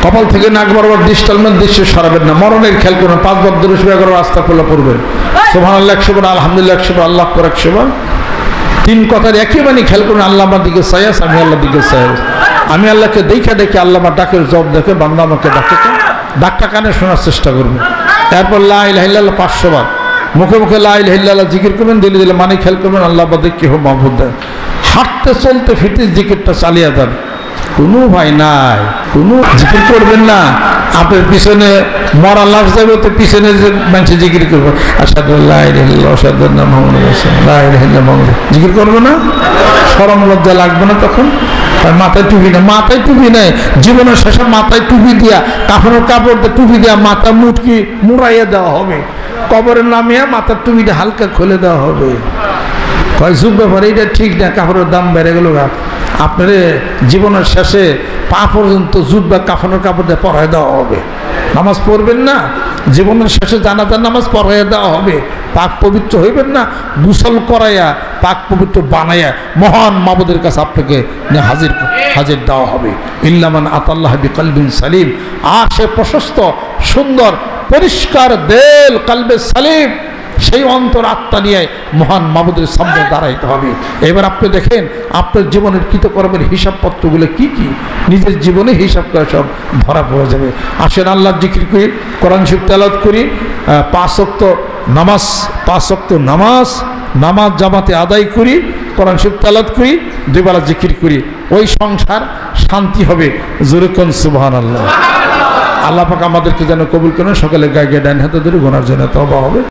কপাল থেকে নাক বরাবর ডিস্টালমেন্ট দৃশ্য সরাবেন না। মরণের খেয়াল করুন, 5 বার দুরূদ শরীফ করে রাস্তা খোলা পড়বেন। সুবহানাল্লাহ 100 বার, আলহামদুলিল্লাহ 100 বার, আল্লাহু আকবার 100 বার। 3 কথার একই মানে খেয়াল করুন, আল্লাহ আমার দিকে চাই আছে, আমি আল্লাহর দিকে চাই আছে। আমি আল্লাহকে দেখে আল্লাহ আমার ডাকের জবাব দেখে, বান্দা আমাকে ডাকটা কানে শোনার চেষ্টা করবেন। এরপর লা ইলাহা ইল্লাল্লাহ 500 বার, মুখে মুখে লা ইলাহা ইল্লাল্লাহ জিকির করবেন, দিলে মানে খেয়াল করবেন আল্লাহ বাদে কেউ মাহবুব দেয়। হাঁটতে চলতে ফিরতে জিকিরটা চালিয়ে যান, কোনো ভাই নাই, কোনো জিকির করবেন না। আপনার পিছনে মরা লাশ যাবে, তো পিছনে যে মানুষ জিকির করবে, আশহাদু আল্লা ইলাহা ইল্লাল্লাহ আশহাদু আন্না মুহাম্মাদান রাসূলুল্লাহ, লা ইলাহা ইল্লাল্লাহ জিকির করবে না? শরম লজ্জা লাগবে না তখন? মাথায় টুপি না, মাথায় টুপি নেই, জীবনের শেষে মাথায় টুপি দিয়া, কাফনের কাপড় দিয়ে টুপি দিয়া মাথা মুটকি মুড়াইয়া দেওয়া হবে, কবরের নামিয়ে মাথার টুপিটা হালকা খুলে দেওয়া হবে। কয় যুগ ব্যাপার, এটা ঠিক না, কাপড়ের দাম বেড়ে গেল। আপনার জীবনের শেষে পা পর্যন্ত জুব্বা কাফনের কাপড় দিয়ে পরাই দেওয়া হবে। নামাজ পড়বেন না, জীবনের শেষে জানাজার নামাজ পড়াইয়া দেওয়া হবে। পাক পবিত্র হইবেন না, গোসল করাইয়া পাক পবিত্র বানাইয়া মহান মাবুদের কাছে আপনাকে হাজির দেওয়া হবে। ইল্লামান আতাল্লাহ বিকলবিন সালিম, সে প্রশস্ত সুন্দর পরিষ্কার দেল কলবে সালিম, সেই অন্তর আত্মা নিয়ে মহান মাবুদের সামনে দাঁড়াইতে হবে। এবার আপনি দেখেন আপনার জীবনের কৃতকর্মের হিসাবপত্রগুলো কি কি, নিজের জীবনে হিসাব করে সব ধরা পড়ে যাবে। আসেন আল্লাহর জিকির করি, কোরআন শরীফ তেলাওয়াত করি, 5 ওয়াক্ত নামাজ জামাতে আদায় করি, কোরআন শরীফ তেলাওয়াত করি, 2 বেলা জিকির করি। ওই সংসার শান্তি হবে। জোরে কোন সুবহানাল্লাহ। আল্লাহ পাক আমাদেরকে যেন কবুল করেন। সকালে গায়ে ডান হাতে ধরে গোনার জন্য তওবা হবে।